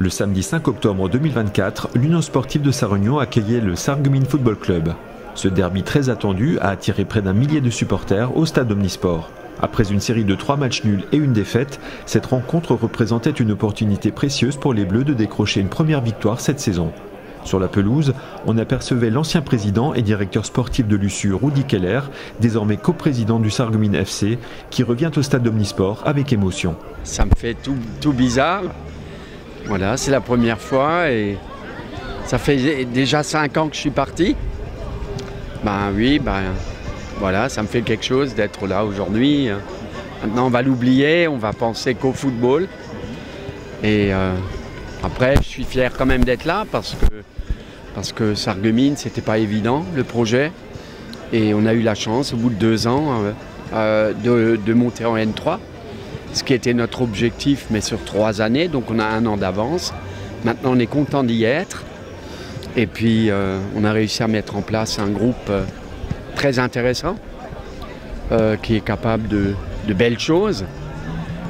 Le samedi 5 octobre 2024, l'Union sportive de Sarre-Union accueillait le Sarreguemines Football Club. Ce derby très attendu a attiré près d'1 millier de supporters au stade Omnisport. Après une série de 3 matchs nuls et une défaite, cette rencontre représentait une opportunité précieuse pour les Bleus de décrocher une première victoire cette saison. Sur la pelouse, on apercevait l'ancien président et directeur sportif de l'USU, Rudi Keller, désormais coprésident du Sarreguemines FC, qui revient au stade d'Omnisport avec émotion. Ça me fait tout bizarre. Voilà, c'est la première fois et ça fait déjà 5 ans que je suis parti. Voilà, ça me fait quelque chose d'être là aujourd'hui. Maintenant, on va l'oublier, on va penser qu'au football. Et après, je suis fier quand même d'être là parce que Sarreguemines, c'était pas évident, le projet. Et on a eu la chance, au bout de 2 ans, de monter en N3. Ce qui était notre objectif, mais sur 3 années, donc on a 1 an d'avance. Maintenant, on est content d'y être. Et puis, on a réussi à mettre en place un groupe très intéressant, qui est capable de belles choses.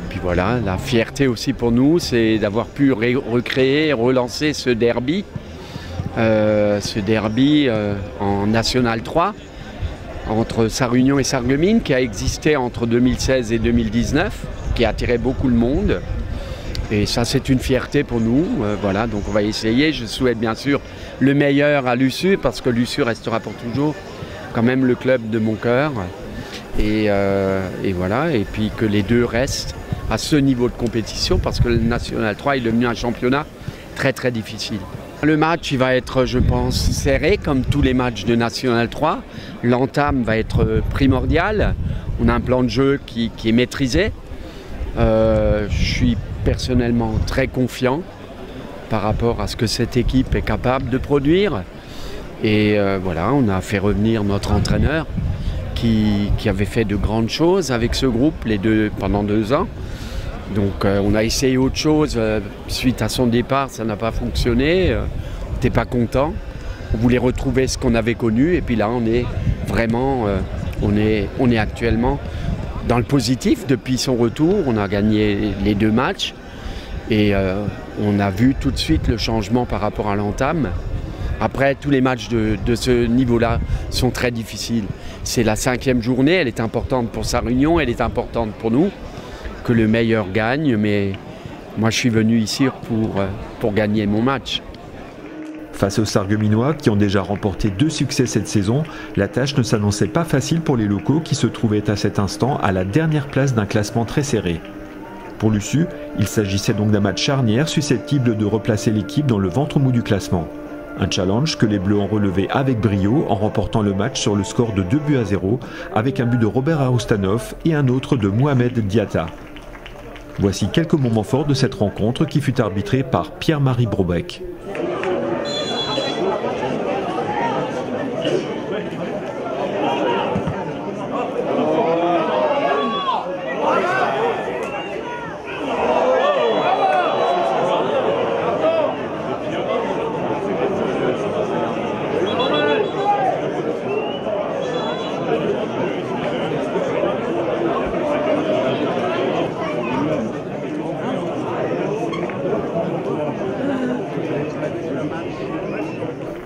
Puis voilà, la fierté aussi pour nous, c'est d'avoir pu recréer, relancer ce derby en National 3, entre Sarre-Union et Sarreguemines, qui a existé entre 2016 et 2019, qui a attiré beaucoup le monde. Et ça, c'est une fierté pour nous. Voilà, donc on va essayer. Je souhaite bien sûr le meilleur à l'USU, parce que l'USU restera pour toujours quand même le club de mon cœur. Et voilà, et puis que les deux restent à ce niveau de compétition, parce que le National 3 est devenu un championnat très très difficile. Le match, il va être, je pense, serré, comme tous les matchs de National 3. L'entame va être primordiale. On a un plan de jeu qui est maîtrisé. Je suis personnellement très confiant par rapport à ce que cette équipe est capable de produire. Et voilà, on a fait revenir notre entraîneur qui avait fait de grandes choses avec ce groupe pendant 2 ans. Donc on a essayé autre chose. Suite à son départ, ça n'a pas fonctionné. On n'était pas content. On voulait retrouver ce qu'on avait connu. Et puis là, on est vraiment, on est actuellement dans le positif depuis son retour. On a gagné les 2 matchs. Et on a vu tout de suite le changement par rapport à l'entame. Après, tous les matchs de ce niveau-là sont très difficiles. C'est la 5e journée, elle est importante pour Sarre-Union, elle est importante pour nous, que le meilleur gagne, mais moi je suis venu ici pour gagner mon match. Face aux Sarregueminois, qui ont déjà remporté 2 succès cette saison, la tâche ne s'annonçait pas facile pour les locaux qui se trouvaient à cet instant à la dernière place d'un classement très serré. Pour l'USU, il s'agissait donc d'un match charnière susceptible de replacer l'équipe dans le ventre mou du classement. Un challenge que les Bleus ont relevé avec brio en remportant le match sur le score de 2-0 avec un but de Robert Aroustanov et un autre de Mohamed Diatta. Voici quelques moments forts de cette rencontre qui fut arbitrée par Pierre-Marie Brobec.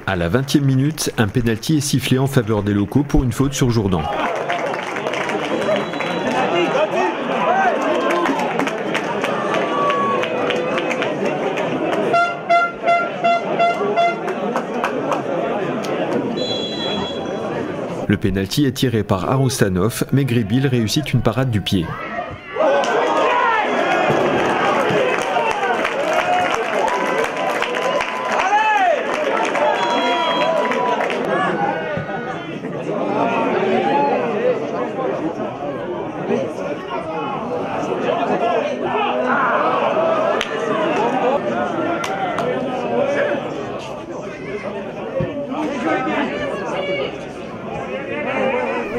À la 20e minute, un pénalty est sifflé en faveur des locaux pour une faute sur Jourdan. Le pénalty est tiré par Aroustanov, mais Gribil réussit une parade du pied.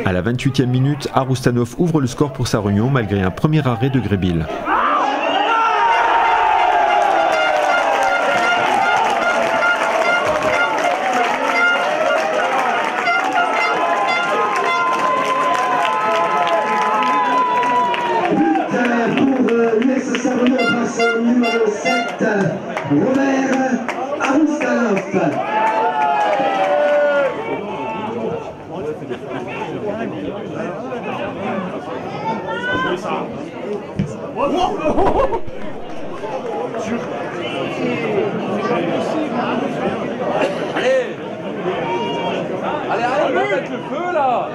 À la 28e minute, Aroustanov ouvre le score pour Sarre-Union malgré un premier arrêt de Gribil. But pour l'US Sarre-Union grâce au numéro 7. Robert Aroustanov. Allez, on va mettre le feu là.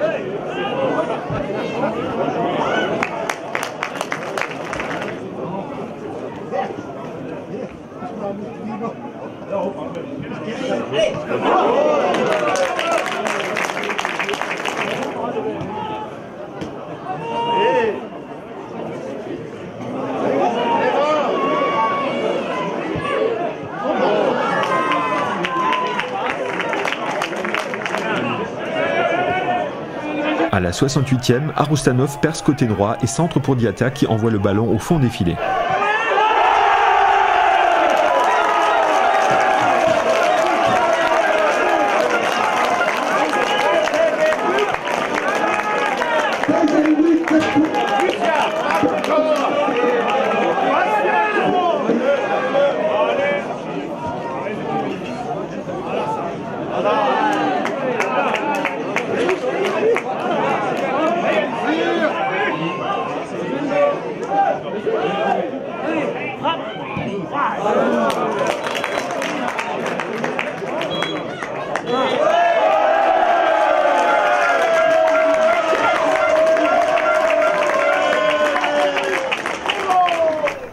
À la 68e, Aroustanov perce côté droit et centre pour Diatta qui envoie le ballon au fond des filets.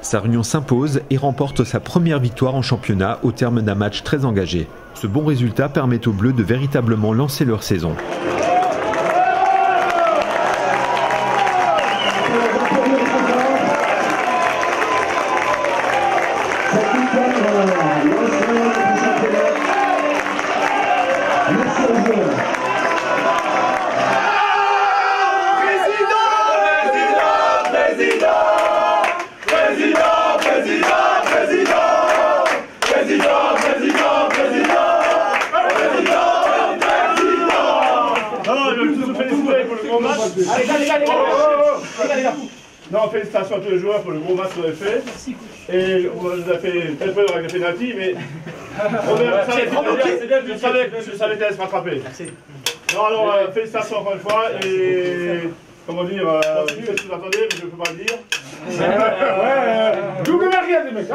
Sarre-Union s'impose et remporte sa première victoire en championnat au terme d'un match très engagé. Ce bon résultat permet aux Bleus de véritablement lancer leur saison. Non, félicitations à tous les joueurs pour le gros match qu'on a fait. Et on nous a fait très peur avec les pénaltys, mais je savais qu'elle allait se rattraper. Non, alors félicitations encore une fois et comment dire, je sais ce que vous attendez, mais je ne peux pas le dire. Double merguez, les mecs.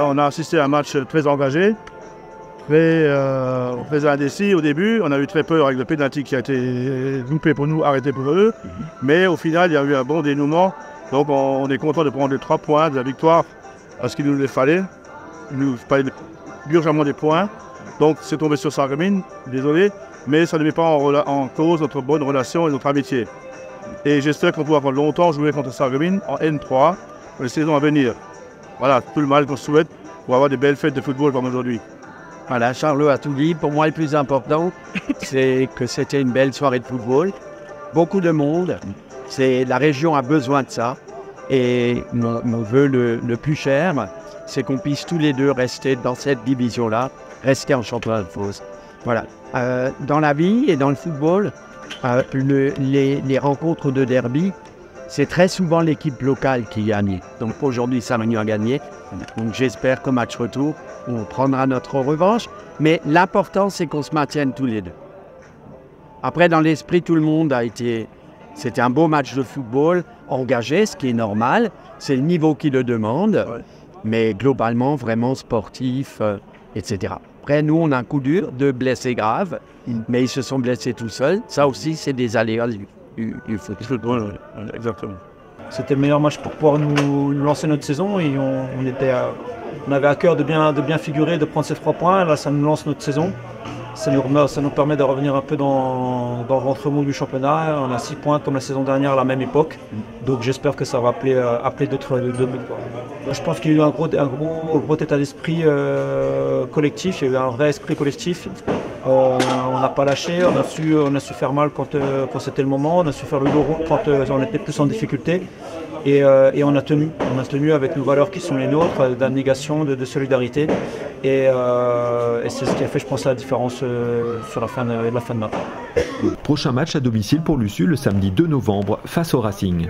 On a assisté à un match très engagé. On faisait indécis au début, on a eu très peur avec le pénalty qui a été loupé pour nous, arrêté pour eux. Mais au final, il y a eu un bon dénouement. Donc on est content de prendre les 3 points de la victoire parce qu'il nous les fallait. Il nous fallait urgemment des points. Donc c'est tombé sur Sarreguemines, désolé. Mais ça ne met pas en cause notre bonne relation et notre amitié. Et j'espère qu'on pourra longtemps jouer contre Sarreguemines en N3 pour les saisons à venir. Voilà, tout le mal qu'on souhaite pour avoir des belles fêtes de football comme aujourd'hui. Voilà, Charlot a tout dit. Pour moi, le plus important, c'est que c'était une belle soirée de football. Beaucoup de monde. La région a besoin de ça. Et mon vœu le plus cher, c'est qu'on puisse tous les deux rester dans cette division-là, rester en championnat de France. Voilà. Dans la vie et dans le football, les rencontres de derby, c'est très souvent l'équipe locale qui gagne. Donc aujourd'hui, Sarre-Union a gagné. Donc j'espère qu'au match retour, on prendra notre revanche. Mais l'important, c'est qu'on se maintienne tous les deux. Après, dans l'esprit, tout le monde a été... C'était un beau match de football, engagé, ce qui est normal. C'est le niveau qui le demande. Ouais. Mais globalement, vraiment sportif, etc. Après, nous, on a un coup dur, 2 blessés graves. Mais ils se sont blessés tout seuls. Ça aussi, c'est des aléas du football. Ouais, exactement. C'était le meilleur match pour pouvoir nous lancer notre saison et on avait à cœur de bien figurer, de prendre ces 3 points. Là, ça nous lance notre saison. ça nous permet de revenir un peu dans le ventre mou du championnat. On a 6 points comme la saison dernière à la même époque. Donc j'espère que ça va appeler d'autres victoires. Je pense qu'il y a eu un gros état d'esprit collectif. Il y a eu un vrai esprit collectif. On n'a pas lâché, on a su faire mal quand c'était le moment, on a su faire le dos rond quand on était plus en difficulté. Et on a tenu avec nos valeurs qui sont les nôtres, d'abnégation, de solidarité. Et c'est ce qui a fait, je pense, la différence sur la fin de match. Prochain match à domicile pour l'USU le samedi 2 novembre face au Racing.